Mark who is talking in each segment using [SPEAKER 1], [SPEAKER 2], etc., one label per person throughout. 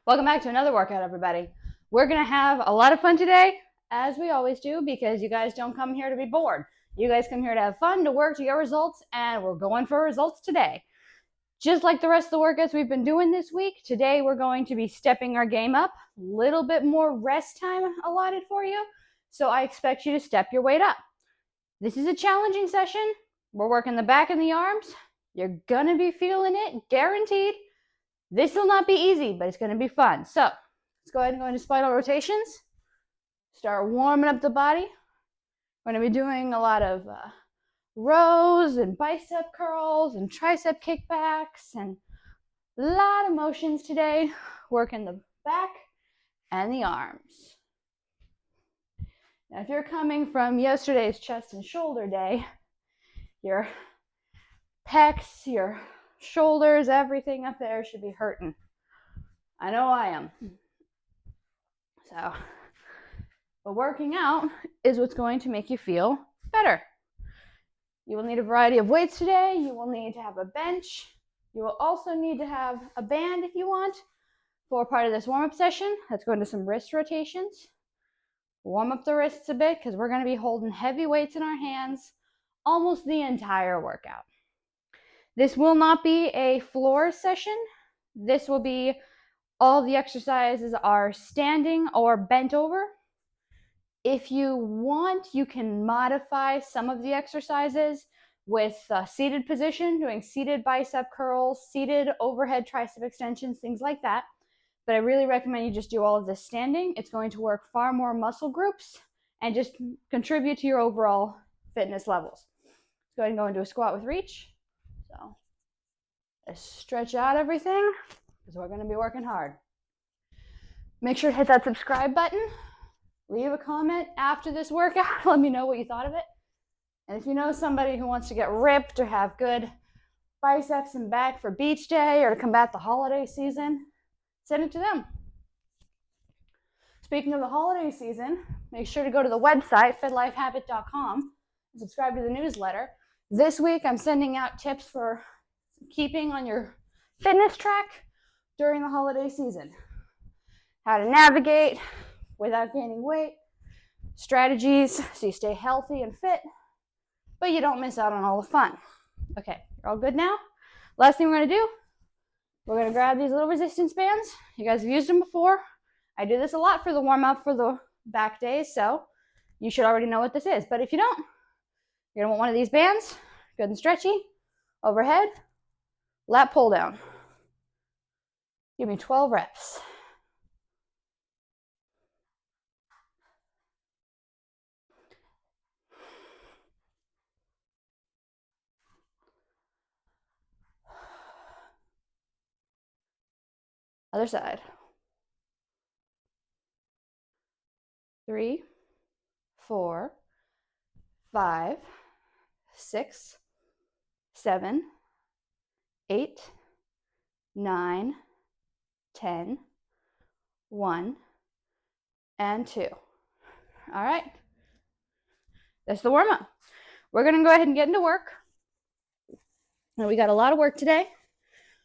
[SPEAKER 1] Welcome back to another workout, everybody. We're going to have a lot of fun today, as we always do, because you guys don't come here to be bored. You guys come here to have fun, to work, to get results, and we're going for results today. Just like the rest of the workouts we've been doing this week, today we're going to be stepping our game up. A little bit more rest time allotted for you, so I expect you to step your weight up. This is a challenging session. We're working the back and the arms. You're going to be feeling it, guaranteed. This will not be easy, but it's going to be fun. So let's go ahead and go into spinal rotations. Start warming up the body. We're going to be doing a lot of rows and bicep curls and tricep kickbacks and a lot of motions today. Working the back and the arms. Now, if you're coming from yesterday's chest and shoulder day, your pecs, your shoulders, everything up there should be hurting. I know I am. But working out is what's going to make you feel better. You will need a variety of weights today. You will need to have a bench. You will also need to have a band if you want for part of this warm-up session. Let's go into some wrist rotations. Warm up the wrists a bit because we're going to be holding heavy weights in our hands almost the entire workout. This will not be a floor session. This will be all the exercises are standing or bent over. If you want, you can modify some of the exercises with seated position, doing seated bicep curls, seated overhead tricep extensions, things like that. But I really recommend you just do all of this standing. It's going to work far more muscle groups and just contribute to your overall fitness levels. Let's go ahead and go into a squat with reach. So let's stretch out everything because we're going to be working hard. Make sure to hit that subscribe button. Leave a comment after this workout. Let me know what you thought of it. And if you know somebody who wants to get ripped or have good biceps and back for beach day or to combat the holiday season, send it to them. Speaking of the holiday season, make sure to go to the website, fitlifehabit.com, and subscribe to the newsletter. This week, I'm sending out tips for keeping on your fitness track during the holiday season. How to navigate without gaining weight, strategies so you stay healthy and fit, but you don't miss out on all the fun. Okay, you're all good now? Last thing we're going to do, we're going to grab these little resistance bands. You guys have used them before. I do this a lot for the warm-up for the back days, so you should already know what this is. But if you don't, you're going to want one of these bands, good and stretchy, overhead, lat pull down. Give me 12 reps. Other side. 3, 4, 5, 6, 7, 8, 9, 10, 1, and 2. All right. That's the warm-up. We're going to go ahead and get into work. And we got a lot of work today.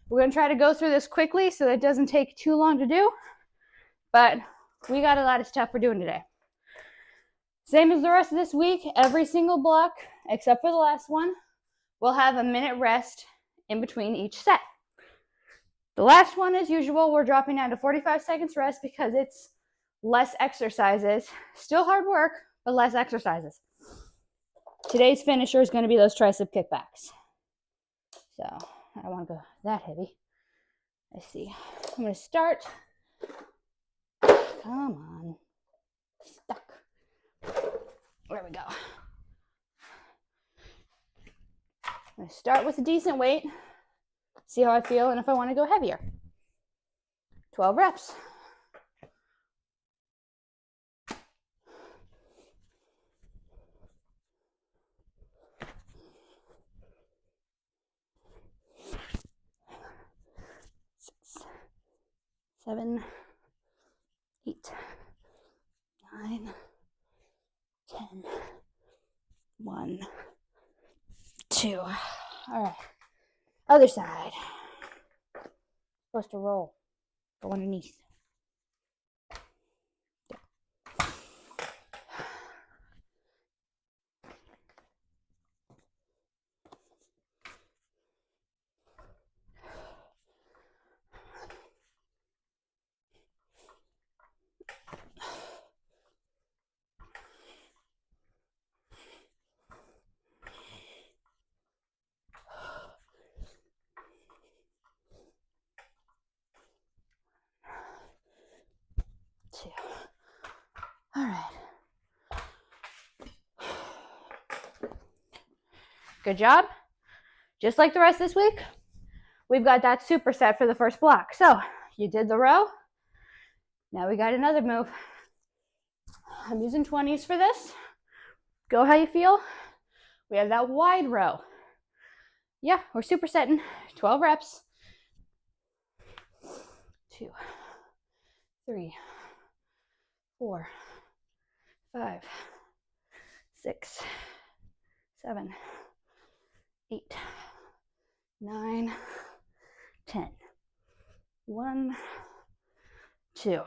[SPEAKER 1] We're going to try to go through this quickly so that it doesn't take too long to do. But we got a lot of stuff we're doing today. Same as the rest of this week, every single block, except for the last one, we'll have a minute rest in between each set. The last one, as usual, we're dropping down to 45 seconds rest because it's less exercises. Still hard work, but less exercises. Today's finisher is going to be those tricep kickbacks. So I don't want to go that heavy. Let's see. I'm going to start. Come on. Stuck. There we go. I'm going to start with a decent weight. See how I feel and if I want to go heavier. 12 reps. Six, 7, 8, 9, 10, 1, 2. All right. Other side. Supposed to roll. Go underneath. Good job. Just like the rest of this week, we've got that superset for the first block. So you did the row. Now we got another move. I'm using 20s for this. Go how you feel. We have that wide row. Yeah, we're supersetting 12 reps. 2, 3, 4, 5, 6, 7, 8, 9, 10. 1, 2.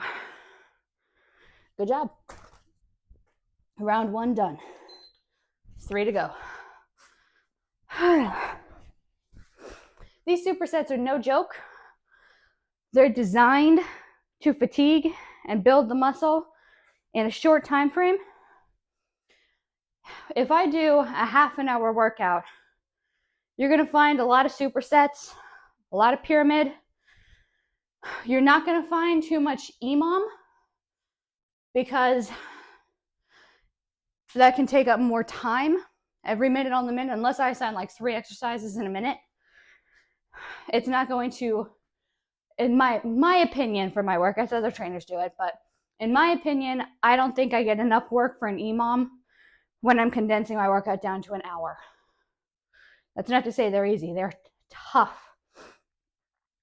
[SPEAKER 1] Good job. Round 1 done. 3 to go. These supersets are no joke. They're designed to fatigue and build the muscle in a short time frame. If I do a half an hour workout, you're going to find a lot of supersets, a lot of pyramid. You're not going to find too much EMOM because that can take up more time every minute on the minute. Unless I assign like 3 exercises in a minute, it's not going to, in my opinion, for my workouts, other trainers do it, but in my opinion, I don't think I get enough work for an EMOM when I'm condensing my workout down to an hour. That's not to say they're easy. They're tough,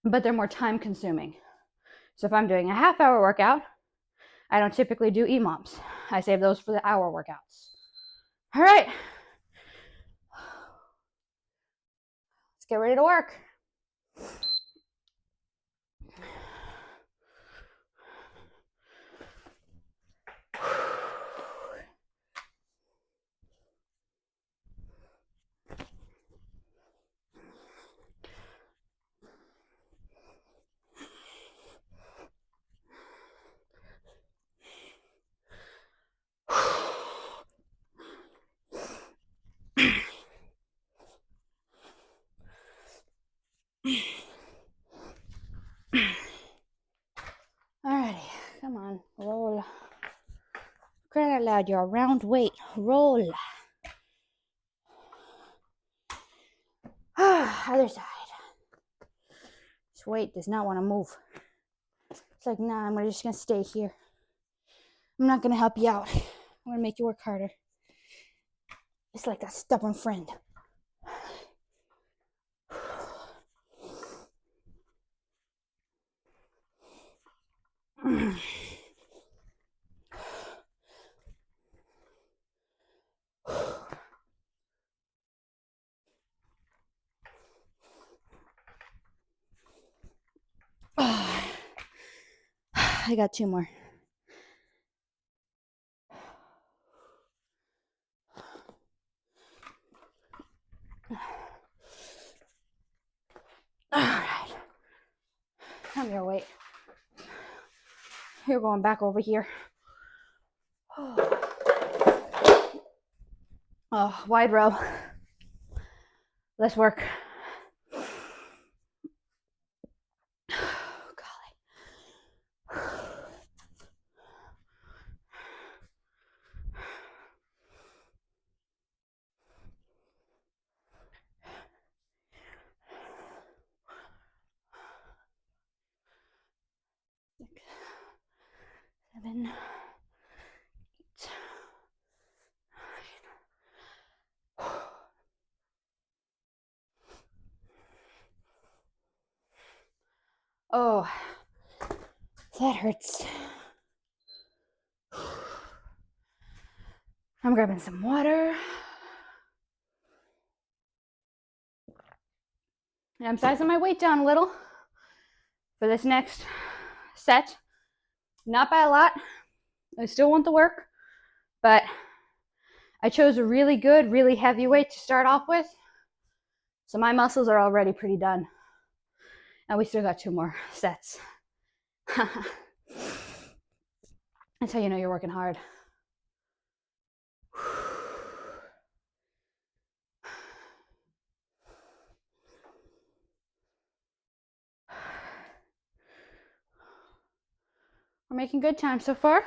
[SPEAKER 1] but they're more time consuming. So if I'm doing a half hour workout, I don't typically do EMOMs. I save those for the hour workouts. All right. Let's get ready to work. Alrighty, come on, roll. Cry out loud, your round weight, roll. Other side. This weight does not want to move. It's like, nah, I'm just gonna stay here. I'm not gonna help you out. I'm gonna make you work harder. It's like that stubborn friend. I got 2 more. All right. Come your weight. You're going back over here. Oh, wide row. Let's work. Golly. 6, 7, 8, 9. Oh, that hurts. I'm grabbing some water. And I'm sizing my weight down a little for this next set. Not by a lot. I still want the work, but I chose a really good, really heavy weight to start off with. So my muscles are already pretty done. And we still got 2 more sets. That's how you know you're working hard. We're making good time so far.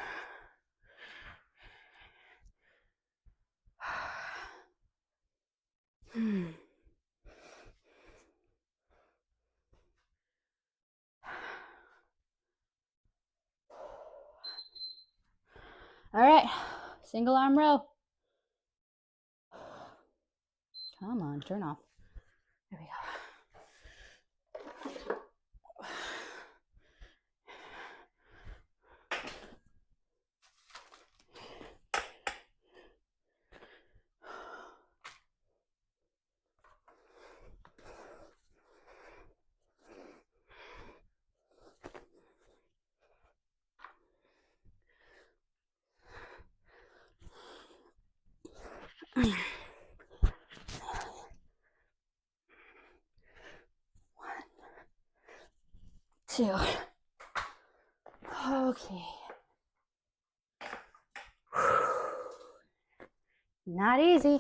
[SPEAKER 1] All right, single arm row. Come on, turn off. There we go. One, two. Okay. Not easy,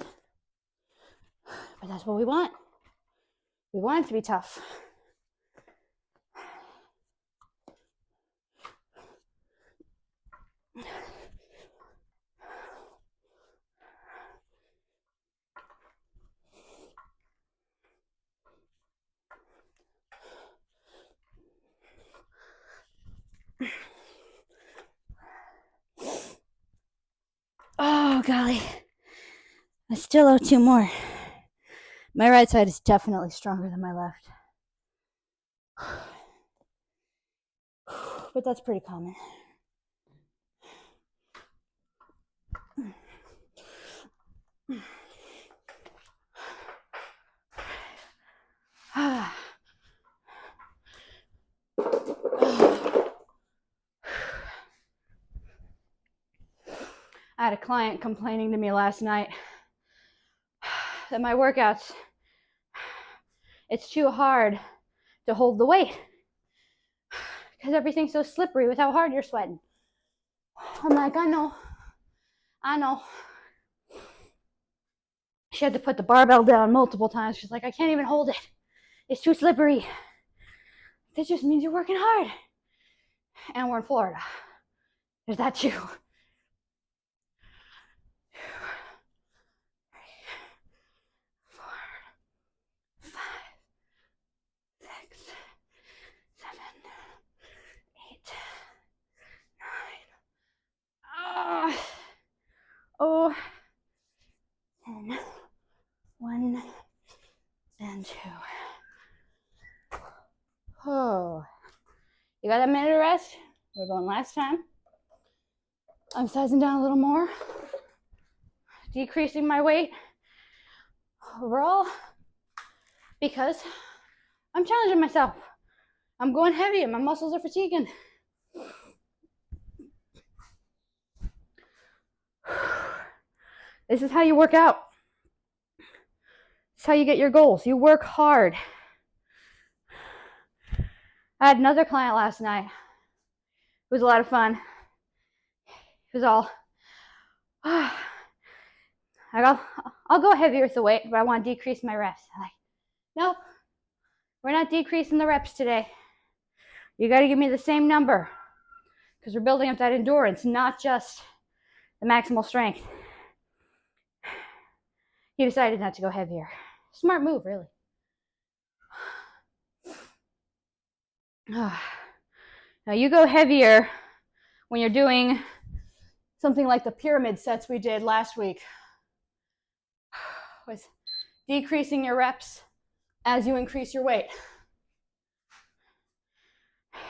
[SPEAKER 1] but that's what we want. We want it to be tough. Oh, golly. I still owe 2 more. My right side is definitely stronger than my left. But that's pretty common. I had a client complaining to me last night that my workouts, it's too hard to hold the weight because everything's so slippery with how hard you're sweating. I'm like, I know. She had to put the barbell down multiple times. She's like, I can't even hold it. It's too slippery. That just means you're working hard. And we're in Florida. There's that too. 4, 5, 6, 7, 8, 9. Oh. 10. 1 and 2. Oh. You got a minute of rest? We're going last time. I'm sizing down a little more. Decreasing my weight overall because I'm challenging myself. I'm going heavy and my muscles are fatiguing. This is how you work out. This is how you get your goals. You work hard. I had another client last night. It was a lot of fun. It was all, I'll go heavier with the weight, but I want to decrease my reps. I'm like, nope, we're not decreasing the reps today. You got to give me the same number because we're building up that endurance, not just the maximal strength. He decided not to go heavier. Smart move, really. Now you go heavier when you're doing something like the pyramid sets we did last week, with decreasing your reps as you increase your weight.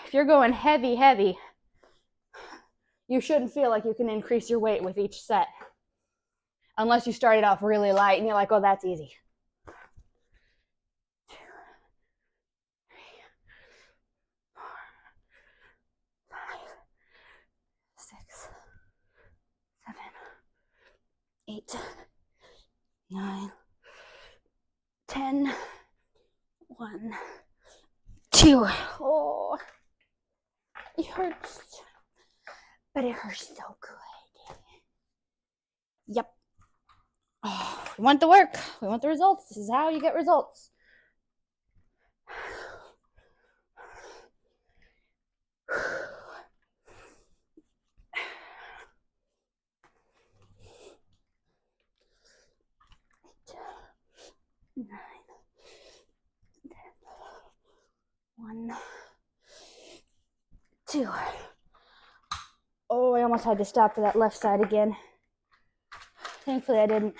[SPEAKER 1] If you're going heavy, you shouldn't feel like you can increase your weight with each set. Unless you started off really light and you're like, oh, that's easy. 2, 3, 4, 5, 6, 7, 8, 9, 10, 1, 2. Oh, it hurts, but it hurts so good. Yep. Oh, we want the work. We want the results. This is how you get results. Nine, 10, 1, 2. Oh, I almost had to stop for that left side again. Thankfully, I didn't.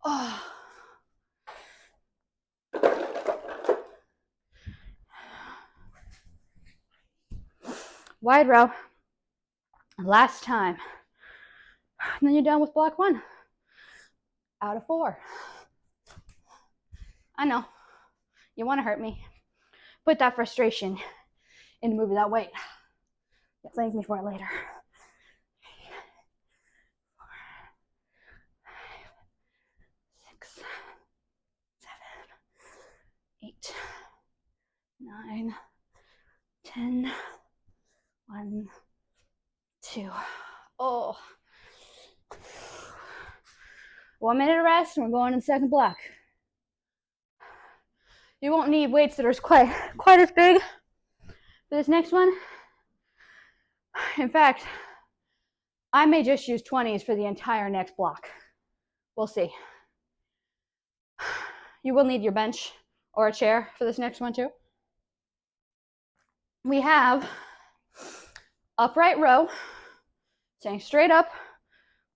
[SPEAKER 1] Oh. Wide row. Last time. And then you're done with block 1. Out of 4. I know. You want to hurt me. Put that frustration into moving that weight. You'll thank me for it later. 4, 5, 6, 7, 8, 9, 10, 1, 2. Oh. 1 minute of rest and we're going to the second block. You won't need weights that are quite as big for this next one. In fact, I may just use 20s for the entire next block. We'll see. You will need your bench or a chair for this next one too. We have upright row, staying straight up,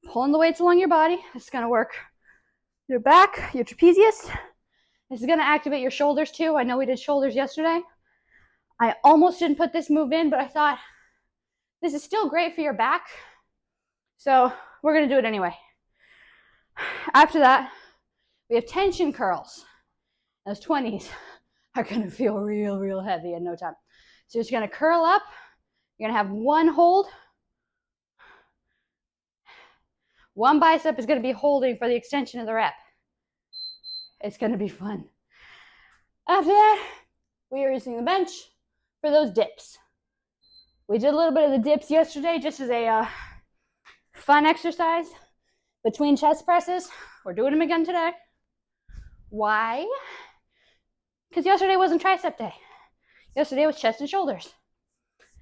[SPEAKER 1] pulling the weights along your body. This is going to work your back, your trapezius. This is going to activate your shoulders too. I know we did shoulders yesterday. I almost didn't put this move in, but I thought this is still great for your back. So we're going to do it anyway. After that, we have tension curls. Those 20s are going to feel real heavy in no time. So you're just going to curl up. You're going to have one hold. One bicep is going to be holding for the extension of the rep. It's going to be fun. After that, we are using the bench for those dips. We did a little bit of the dips yesterday just as a fun exercise between chest presses. We're doing them again today. Why? Because yesterday wasn't tricep day. Yesterday was chest and shoulders.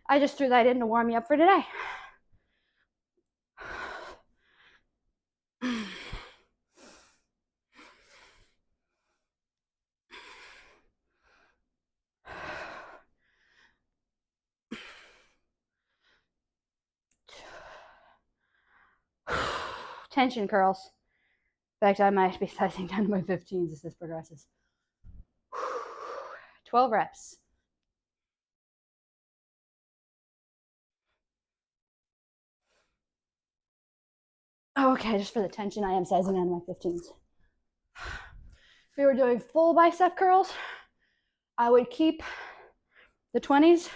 [SPEAKER 1] I just threw that in to warm me up for today. Tension curls. In fact, I might be sizing down to my 15s as this progresses. 12 reps. Oh, okay, just for the tension, I am sizing down to my 15s. If we were doing full bicep curls, I would keep the 20s.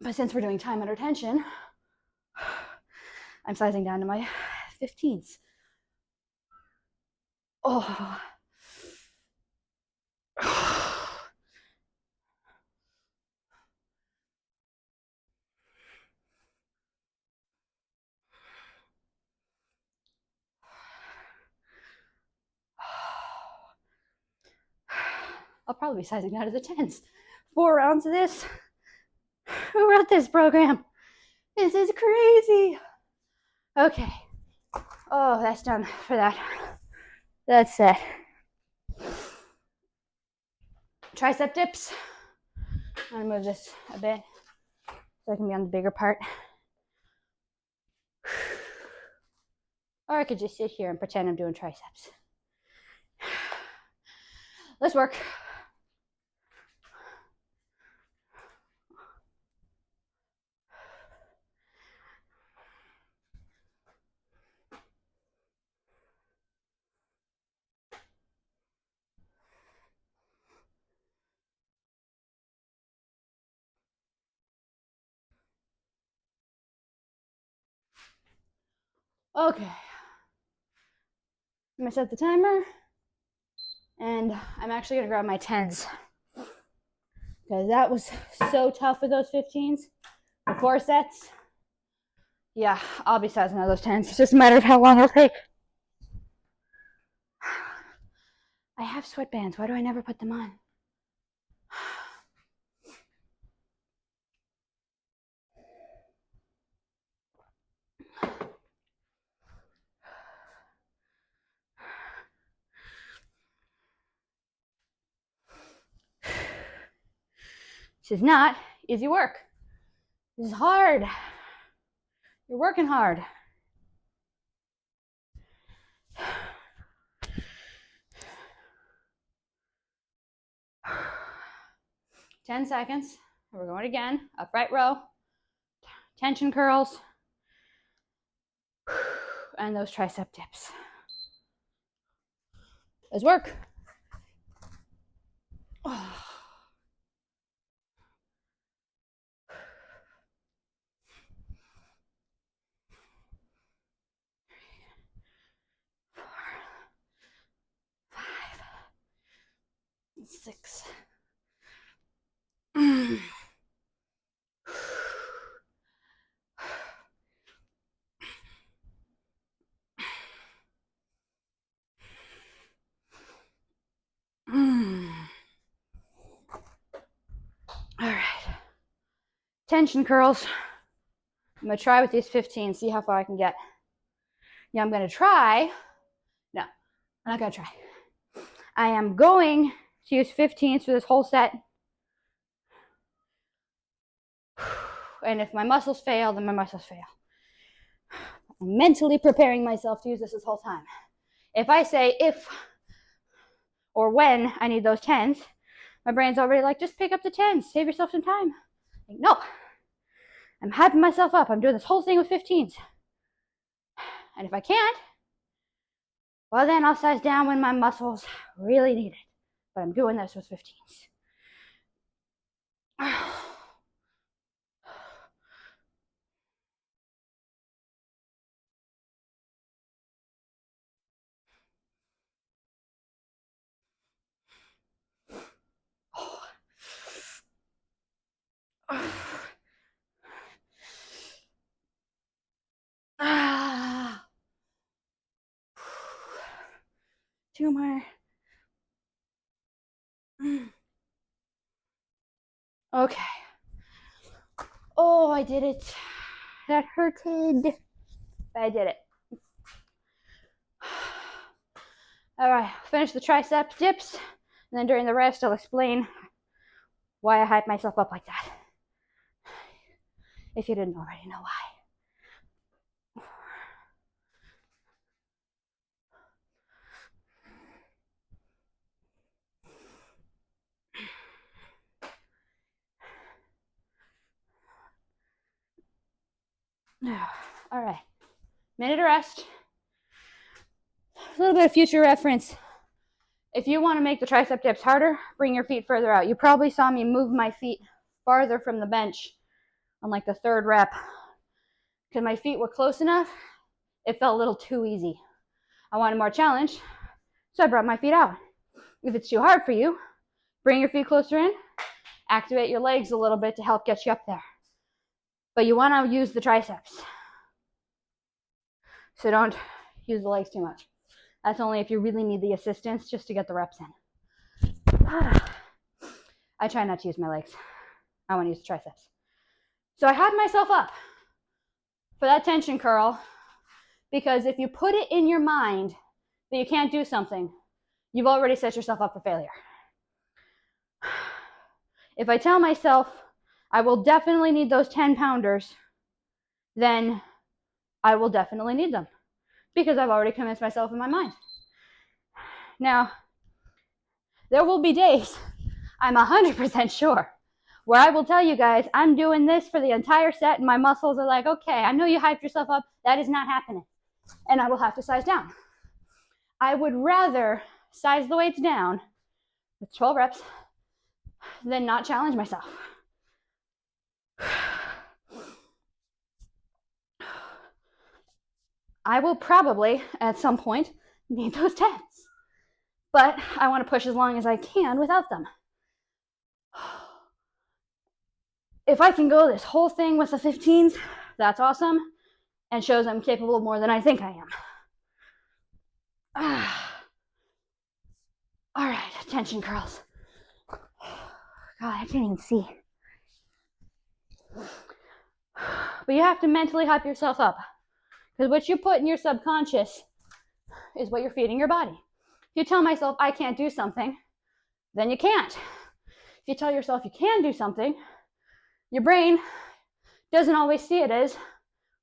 [SPEAKER 1] But since we're doing time under tension, I'm sizing down to my 15s. Oh. I'll probably be sizing down to the 10s. 4 rounds of this. Who wrote this program? This is crazy. Okay. Oh, that's done for that. That's it. Tricep dips. I'm gonna move this a bit so I can be on the bigger part. Or I could just sit here and pretend I'm doing triceps. Let's work. Okay. I'm gonna set the timer. And I'm actually gonna grab my 10s. Because that was so tough with those 15s. The 4 sets. Yeah, I'll be sizing out those 10s. It's just a matter of how long it'll take. I have sweatbands. Why do I never put them on? This is not easy work. This is hard. You're working hard. 10 seconds. We're going again. Upright row. Tension curls. And those tricep dips. Let's work. Oh. 4, 5, 6. All right. Tension curls. I'm going to try with these 15, see how far I can get. Yeah, I'm going to try. No, I'm not going to try. I am going to use 15s for this whole set. And if my muscles fail, then my muscles fail. I'm mentally preparing myself to use this whole time. If I say if or when I need those 10s, my brain's already like, just pick up the 10s, save yourself some time. Like, no, I'm hyping myself up. I'm doing this whole thing with 15s. And if I can't, well, then I'll size down when my muscles really need it. But I'm doing this with 15s. Two more. Okay. Oh, I did it. That hurted. But I did it. All right, finish the tricep dips. And then during the rest, I'll explain why I hype myself up like that. If you didn't already know why. All right, minute of rest. A little bit of future reference. If you want to make the tricep dips harder, bring your feet further out. You probably saw me move my feet farther from the bench on like the third rep because my feet were close enough. It felt a little too easy. I wanted more challenge, so I brought my feet out. If it's too hard for you, bring your feet closer in, activate your legs a little bit to help get you up there. But you want to use the triceps. So don't use the legs too much. That's only if you really need the assistance just to get the reps in. I try not to use my legs. I want to use the triceps. So I hyped myself up for that tension curl because if you put it in your mind that you can't do something, you've already set yourself up for failure. If I tell myself I will definitely need those 10-pounders, then I will definitely need them because I've already convinced myself in my mind. Now, there will be days, I'm 100% sure, where I will tell you guys, I'm doing this for the entire set and my muscles are like, okay, I know you hyped yourself up. That is not happening. And I will have to size down. I would rather size the weights down with 12 reps than not challenge myself. I will probably, at some point, need those 10s. But I want to push as long as I can without them. If I can go this whole thing with the 15s, that's awesome and shows I'm capable of more than I think I am. All right, tension curls. God, I can't even see. But you have to mentally hype yourself up because what you put in your subconscious is what you're feeding your body. If you tell myself I can't do something, then you can't. If you tell yourself you can do something, your brain doesn't always see it as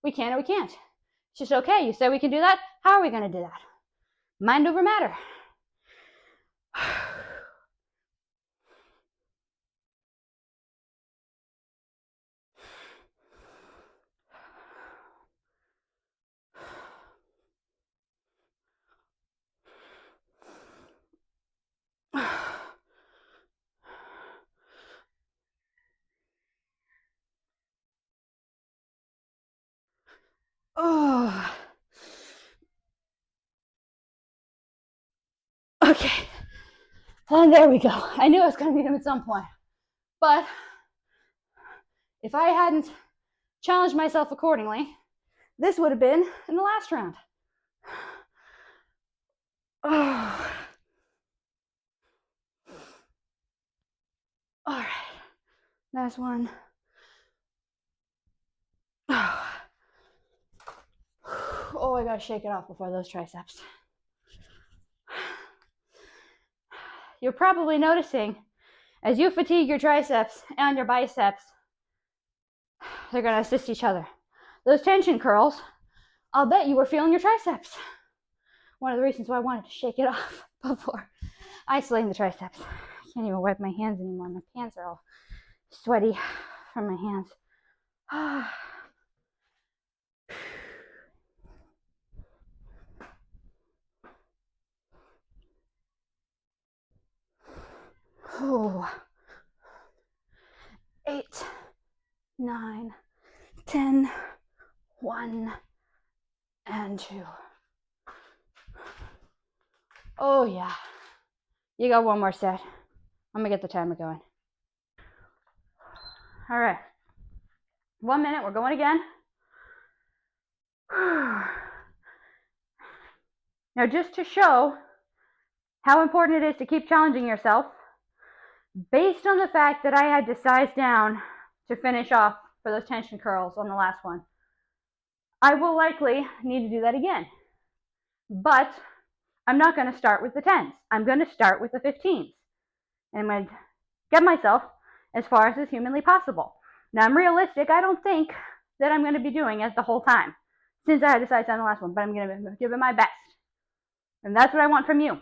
[SPEAKER 1] we can or we can't. It's just, okay, you said we can do that. How are we going to do that? Mind over matter. Oh. Okay. And there we go. I knew I was going to need them at some point. But if I hadn't challenged myself accordingly, this would have been in the last round. Oh. All right. Last one. Oh, I gotta shake it off before those triceps. You're probably noticing as you fatigue your triceps and your biceps, they're gonna assist each other. Those tension curls, I'll bet you were feeling your triceps. One of the reasons why I wanted to shake it off before isolating the triceps. I can't even wipe my hands anymore. My pants are all sweaty from my hands. Oh. 8, 9, 10, 1, and 2. Oh yeah. You got one more set. I'm gonna get the timer going. All right. 1 minute, we're going again. Now, just to show how important it is to keep challenging yourself, based on the fact that I had to size down to finish off for those tension curls on the last one, I will likely need to do that again. But I'm not going to start with the 10s. I'm going to start with the 15s. And I'm going to get myself as far as is humanly possible. Now, I'm realistic. I don't think that I'm going to be doing it the whole time since I had to size down the last one, but I'm going to give it my best. And that's what I want from you.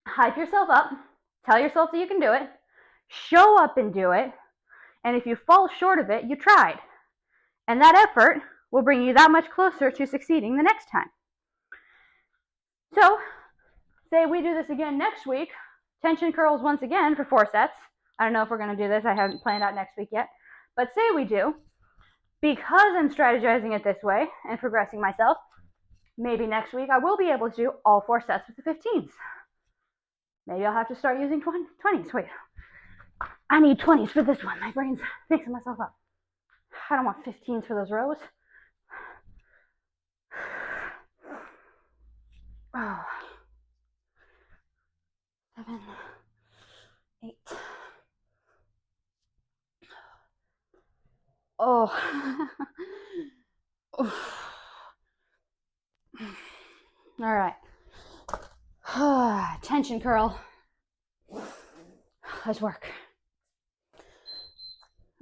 [SPEAKER 1] Hype yourself up. Tell yourself that you can do it. Show up and do it. And if you fall short of it, you tried. And that effort will bring you that much closer to succeeding the next time. So, say we do this again next week. Tension curls once again for 4 sets. I don't know if we're going to do this. I haven't planned out next week yet. But say we do. Because I'm strategizing it this way and progressing myself, maybe next week I will be able to do all 4 sets with the 15s. Maybe I'll have to start using 20s. Wait, I need 20s for this one. My brain's mixing myself up. I don't want 15s for those rows. Oh. 7, 8. Oh. All right. Tension curl. Let's work.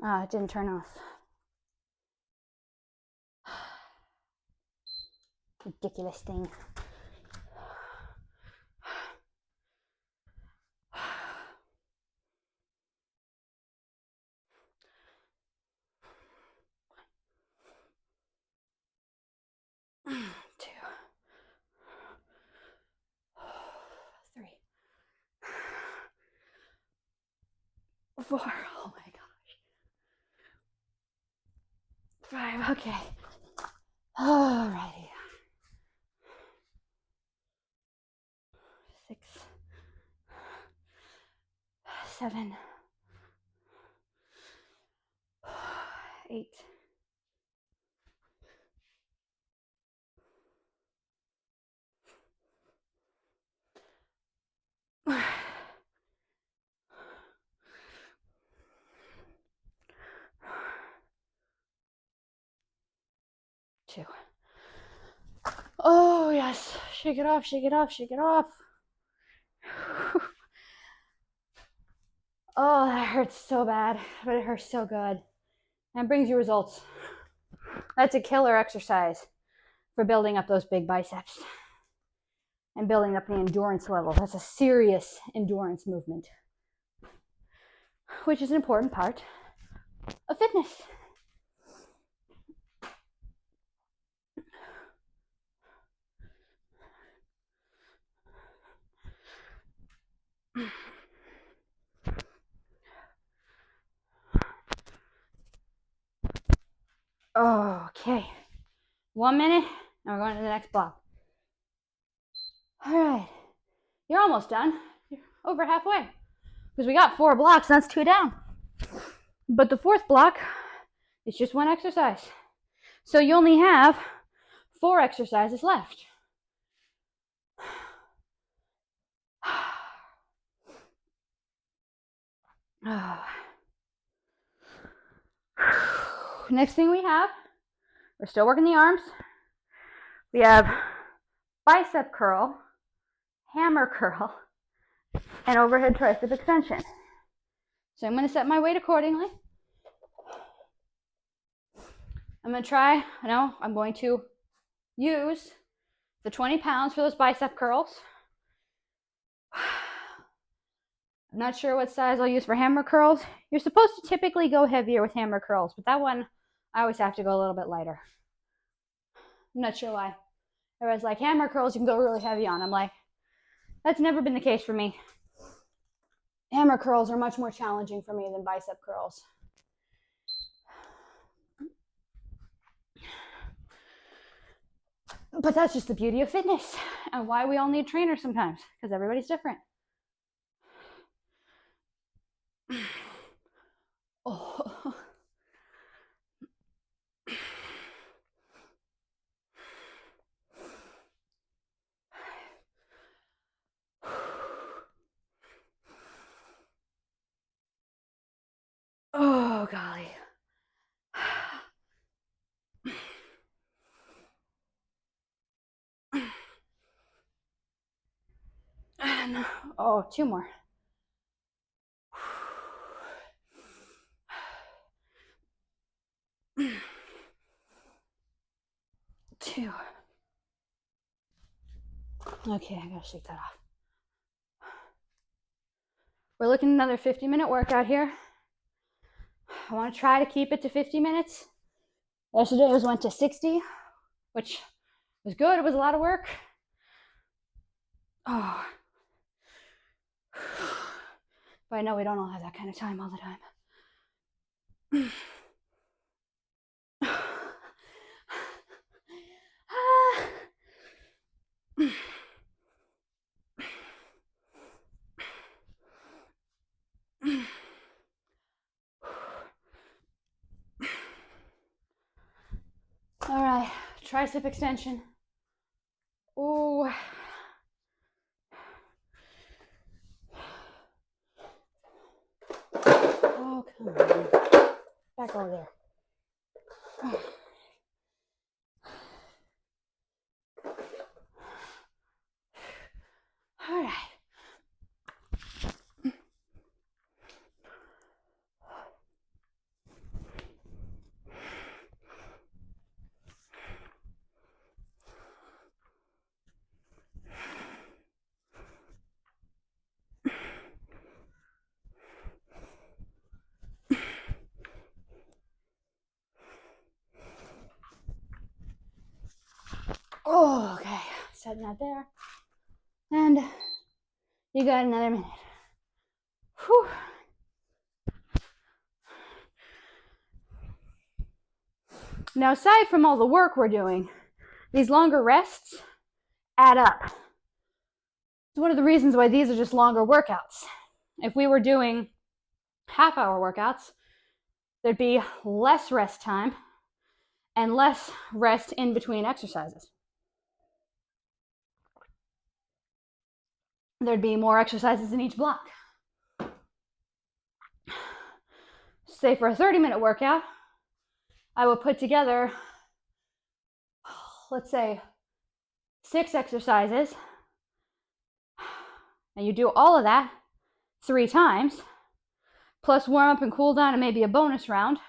[SPEAKER 1] It didn't turn off. Ridiculous thing. Two. 3. 4. Oh my gosh. 5. Okay. Alrighty. 6. 7. 8. 2. Oh yes, shake it off, shake it off, shake it off. Oh, that hurts so bad, but it hurts so good. And brings you results. That's a killer exercise for building up those big biceps and building up the endurance level. That's a serious endurance movement, which is an important part of fitness. Okay, 1 minute, and we're going to the next block. All right, you're almost done. You're over halfway because we got 4 blocks, that's 2 down. But the 4th block is just 1 exercise. So you only have 4 exercises left. Next thing we have, we're still working the arms. We have bicep curl, hammer curl, and overhead tricep extension. So I'm going to set my weight accordingly. I'm going to use the 20 pounds for those bicep curls. I'm not sure what size I'll use for hammer curls. You're supposed to typically go heavier with hammer curls, but that one, I always have to go a little bit lighter. I'm not sure why. Everyone's like, hammer curls you can go really heavy on. I'm like, that's never been the case for me. Hammer curls are much more challenging for me than bicep curls. But that's just the beauty of fitness and why we all need trainers sometimes, because everybody's different. Oh. Oh, golly. And, 2 more. 2. Okay, I gotta shake that off. We're looking at another 50-minute workout here. I want to try to keep it to 50 minutes. Yesterday it went to 60, which was good. It was a lot of work. Oh. But I know we don't all have that kind of time all the time. All right, tricep extension. Oh. Oh, come on. Back over there. All right. Oh, okay. Setting that there. And you got another minute. Whew. Now, aside from all the work we're doing, these longer rests add up. It's one of the reasons why these are just longer workouts. If we were doing half-hour workouts, there'd be less rest time and less rest in between exercises. There'd be more exercises in each block. Say for a 30-minute workout, I would put together, let's say, 6 exercises, and you do all of that 3 times. plus warm up and cool down and maybe a bonus round,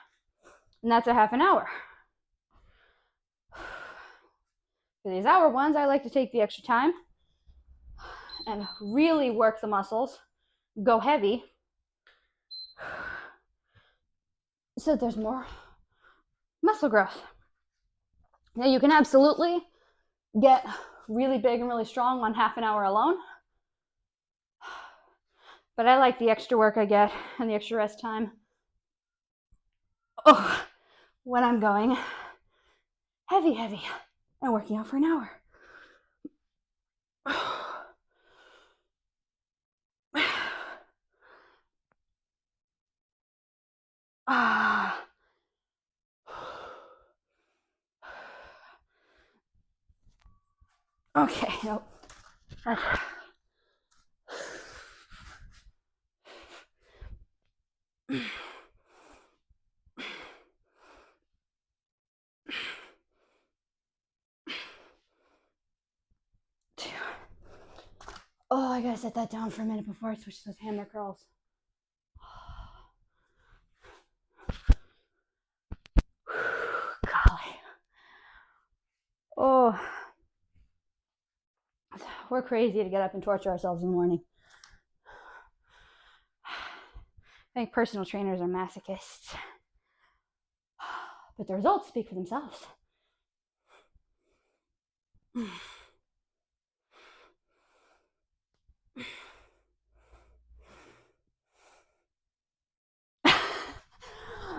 [SPEAKER 1] and that's a half an hour. For these hour ones, I like to take the extra time and really work the muscles, go heavy, so that there's more muscle growth. Now you can absolutely get really big and really strong on half an hour alone, but I like the extra work I get and the extra rest time when I'm going heavy and working out for an hour. Okay, nope. Oh, I gotta set that down for a minute before I switch to those hammer curls. Golly. Oh, we're crazy to get up and torture ourselves in the morning. I think personal trainers are masochists, but the results speak for themselves.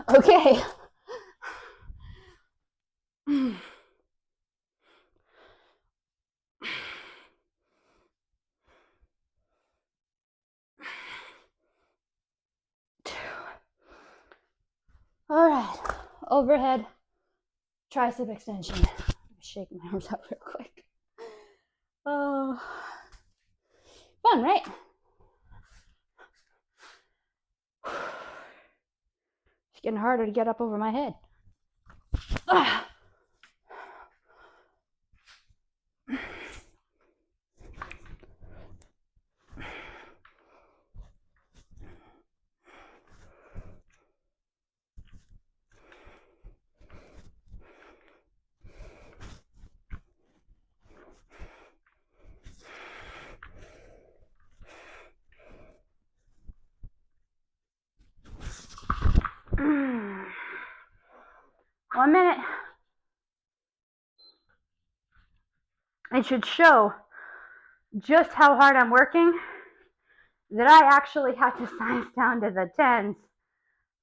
[SPEAKER 1] Okay. All right, overhead tricep extension. Let me shake my arms out real quick. Oh, fun, right? It's getting harder to get up over my head. One minute. It should show just how hard I'm working that I actually had to science down to the 10s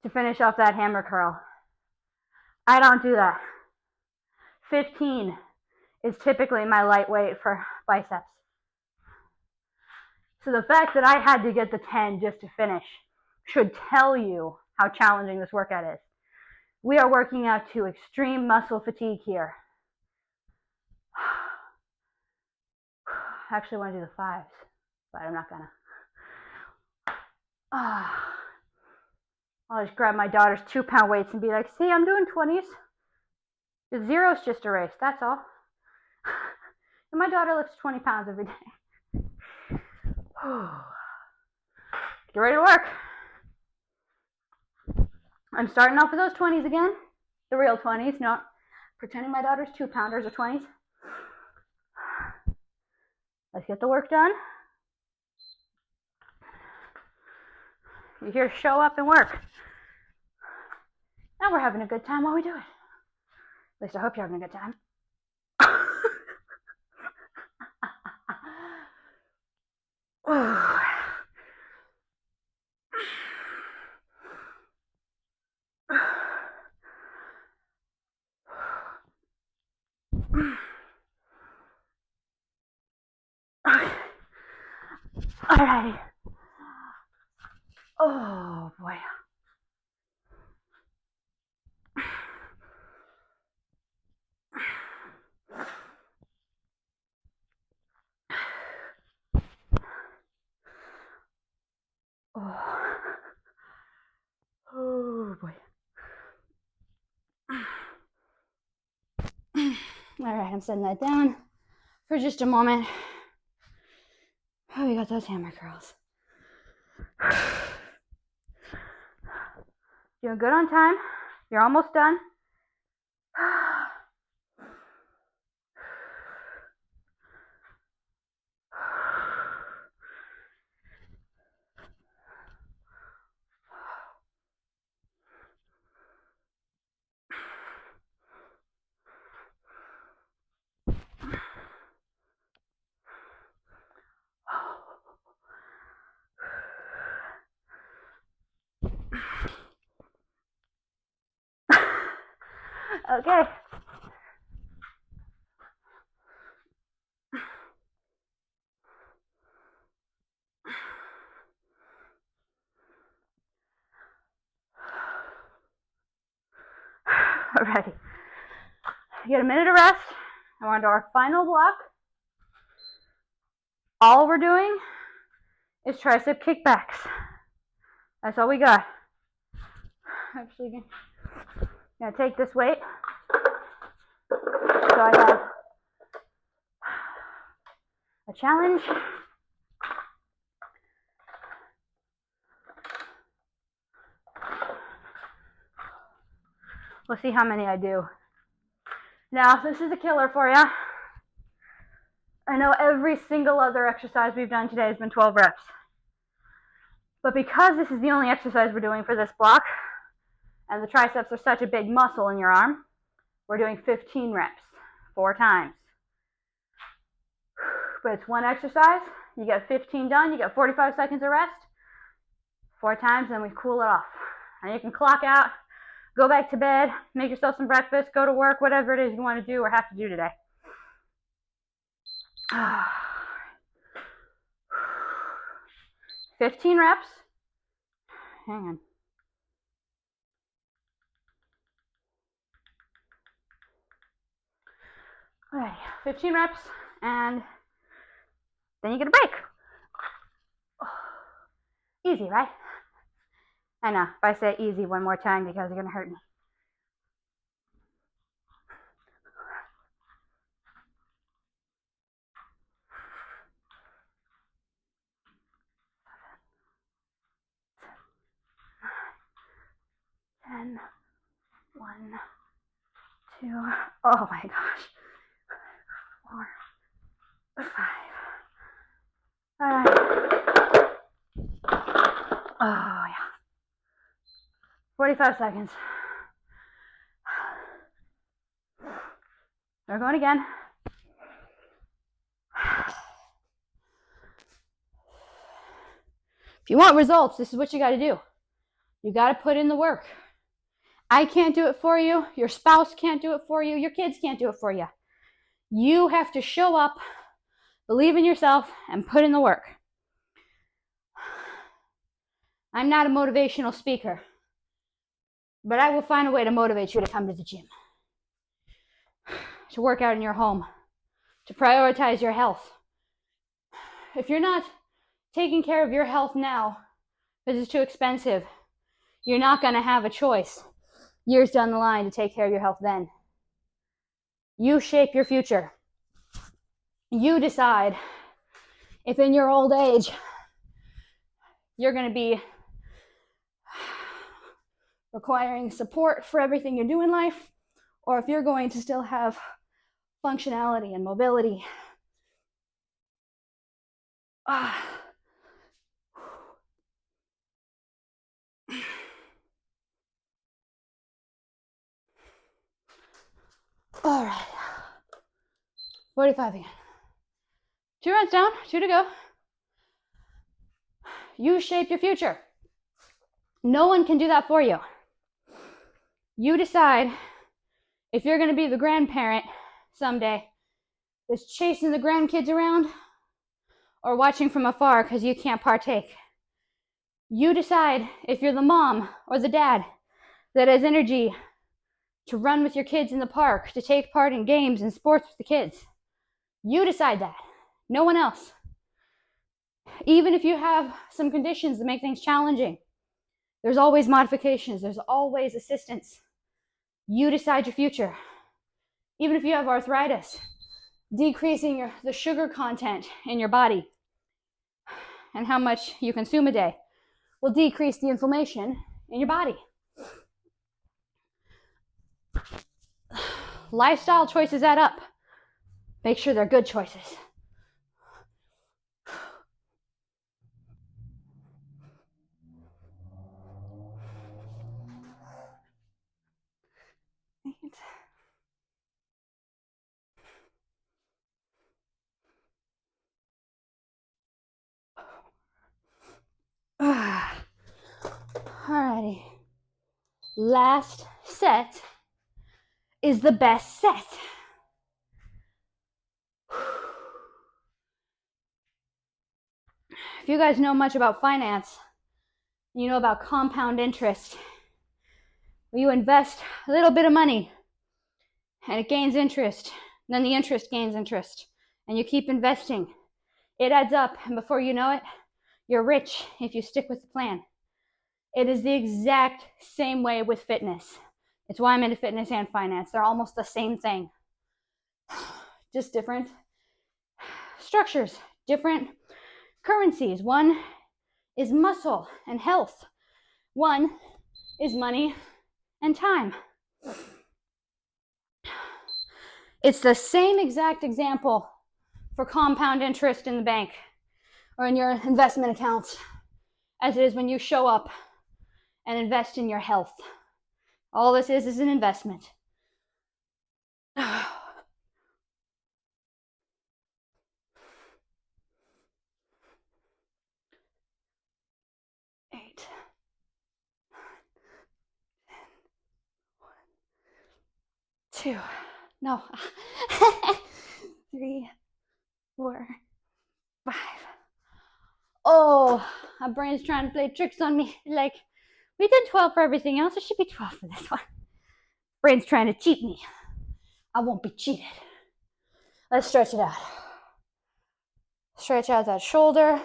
[SPEAKER 1] to finish off that hammer curl. I don't do that. 15 is typically my lightweight for biceps. So the fact that I had to get the 10 just to finish should tell you how challenging this workout is. We are working out to extreme muscle fatigue here. I actually want to do the 5s, but I'm not gonna. I'll just grab my daughter's 2-pound weights and be like, see, I'm doing 20s. The 0's just a race, that's all. And my daughter lifts 20 pounds every day. Get ready to work. I'm starting off with those 20s again. The real 20s, not pretending my daughter's 2-pounders or 20s. Let's get the work done. You hear show up and work. Now we're having a good time while we do it. At least I hope you're having a good time. Alrighty. Oh boy. Oh boy. All right, I'm setting that down for just a moment. Oh, we got those hammer curls. Doing good on time. You're almost done. Okay. Alrighty. You get a minute of rest. I want to do our final block. All we're doing is tricep kickbacks. That's all we got. Actually, I'm gonna take this weight. So I have a challenge. We'll see how many I do. Now, this is a killer for you. I know every single other exercise we've done today has been 12 reps. But because this is the only exercise we're doing for this block, and the triceps are such a big muscle in your arm, we're doing 15 reps, 4 times. But it's one exercise, you get 15 done, you get 45 seconds of rest, 4 times, then we cool it off. And you can clock out, go back to bed, make yourself some breakfast, go to work, whatever it is you want to do or have to do today. 15 reps. Hang on. All right, 15 reps, and then you get a break. Easy, right? I know, if I say easy one more time because you're gonna hurt me. Ten, 1, 2, oh my gosh. 4, 5. All right. Oh yeah. 45 seconds. We're going again. If you want results, this is what you got to do. You got to put in the work. I can't do it for you. Your spouse can't do it for you. Your kids can't do it for you. You have to show up, believe in yourself, and put in the work. I'm not a motivational speaker, but I will find a way to motivate you to come to the gym, to work out in your home, to prioritize your health. If you're not taking care of your health now because it's too expensive, you're not going to have a choice years down the line to take care of your health then. You shape your future. You decide if in your old age you're going to be requiring support for everything you do in life, or if you're going to still have functionality and mobility. All right. 45 again. 2 rounds down, 2 to go. You shape your future. No one can do that for you. You decide if you're going to be the grandparent someday that's chasing the grandkids around or watching from afar because you can't partake. You decide if you're the mom or the dad that has energy to run with your kids in the park, to take part in games and sports with the kids. You decide that. No one else. Even if you have some conditions that make things challenging, there's always modifications. There's always assistance. You decide your future. Even if you have arthritis, decreasing the sugar content in your body and how much you consume a day will decrease the inflammation in your body. Lifestyle choices add up. Make sure they're good choices. Alrighty. Last set is the best set. If you guys know much about finance, you know about compound interest. You invest a little bit of money and it gains interest. Then the interest gains interest and you keep investing. It adds up, and before you know it, you're rich if you stick with the plan. It is the exact same way with fitness. It's why I'm into fitness and finance. They're almost the same thing. Just different structures, different currencies. One is muscle and health. One is money and time. It's the same exact example for compound interest in the bank or in your investment accounts as it is when you show up and invest in your health. All this is an investment. 8, 2, no, 3, 4, 5. Oh, my brain's trying to play tricks on me. Like, we did 12 for everything else. It should be 12 for this one. Brain's trying to cheat me. I won't be cheated. Let's stretch it out. Stretch out that shoulder.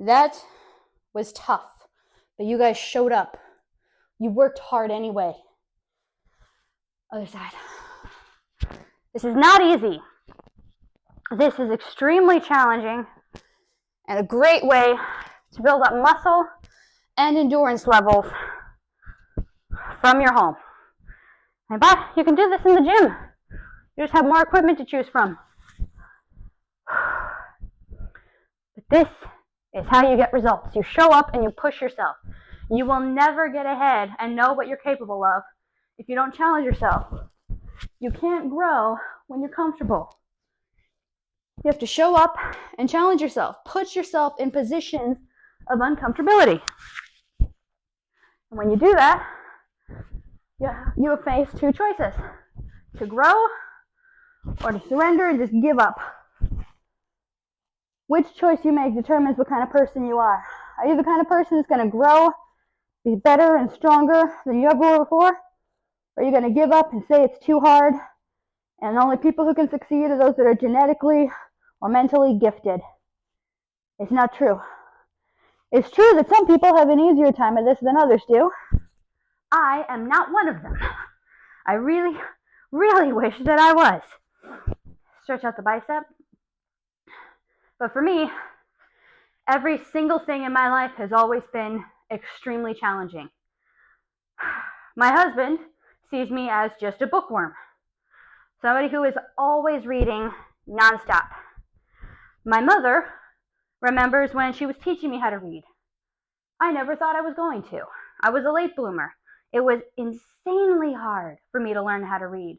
[SPEAKER 1] That was tough, but you guys showed up. You worked hard anyway. Other side. This is not easy. This is extremely challenging and a great way to build up muscle and endurance levels from your home. But you can do this in the gym. You just have more equipment to choose from. But this is how you get results. You show up and you push yourself. You will never get ahead and know what you're capable of if you don't challenge yourself. You can't grow when you're comfortable. You have to show up and challenge yourself. Put yourself in positions of uncomfortability. And when you do that, you have faced two choices: to grow or to surrender and just give up. Which choice you make determines what kind of person you are. Are you the kind of person that's going to grow, be better and stronger than you ever were before? Or are you going to give up and say it's too hard and the only people who can succeed are those that are genetically or mentally gifted? It's not true. It's true that some people have an easier time of this than others do. I am not one of them. I really, really wish that I was. Stretch out the bicep. But for me, every single thing in my life has always been extremely challenging. My husband sees me as just a bookworm, somebody who is always reading nonstop. My mother remembers when she was teaching me how to read. I never thought I was going to. I was a late bloomer. It was insanely hard for me to learn how to read.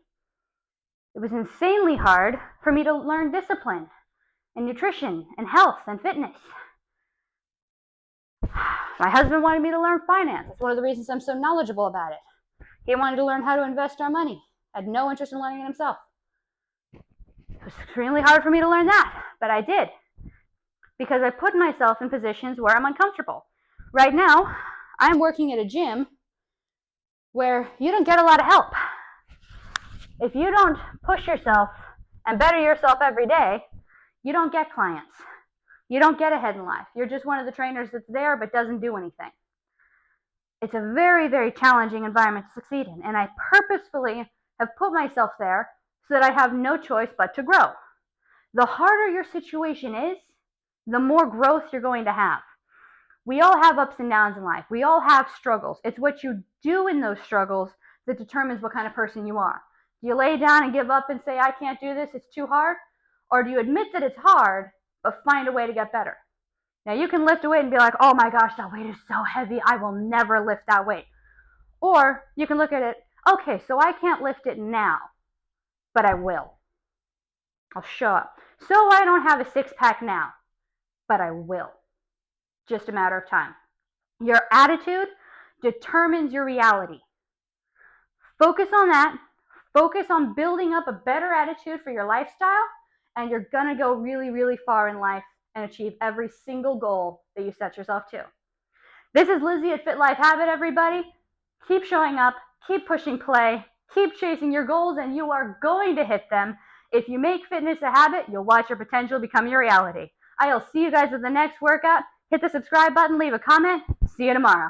[SPEAKER 1] It was insanely hard for me to learn discipline and nutrition and health and fitness. My husband wanted me to learn finance. That's one of the reasons I'm so knowledgeable about it. He wanted to learn how to invest our money. Had no interest in learning it himself. It was extremely hard for me to learn that, but I did, because I put myself in positions where I'm uncomfortable. Right now, I'm working at a gym where you don't get a lot of help. If you don't push yourself and better yourself every day, you don't get clients. You don't get ahead in life. You're just one of the trainers that's there but doesn't do anything. It's a very, very challenging environment to succeed in, and I purposefully have put myself there so that I have no choice but to grow. The harder your situation is,
[SPEAKER 2] the more growth you're going to have. We all have ups and downs in life. We all have struggles. It's what you do in those struggles that determines what kind of person you are. Do you lay down and give up and say, I can't do this, it's too hard? Or do you admit that it's hard, but find a way to get better? Now, you can lift a weight and be like, oh my gosh, that weight is so heavy, I will never lift that weight. Or you can look at it, okay, so I can't lift it now, but I will. I'll show up. So I don't have a six-pack now, but I will. Just a matter of time. Your attitude determines your reality. Focus on that. Focus on building up a better attitude for your lifestyle, and you're going to go really, really far in life and achieve every single goal that you set yourself to. This is Lizzie at Fit Life Habit, everybody. Keep showing up, keep pushing play, keep chasing your goals, and you are going to hit them. If you make fitness a habit, you'll watch your potential become your reality. I'll see you guys at the next workout. Hit the subscribe button, leave a comment. See you tomorrow.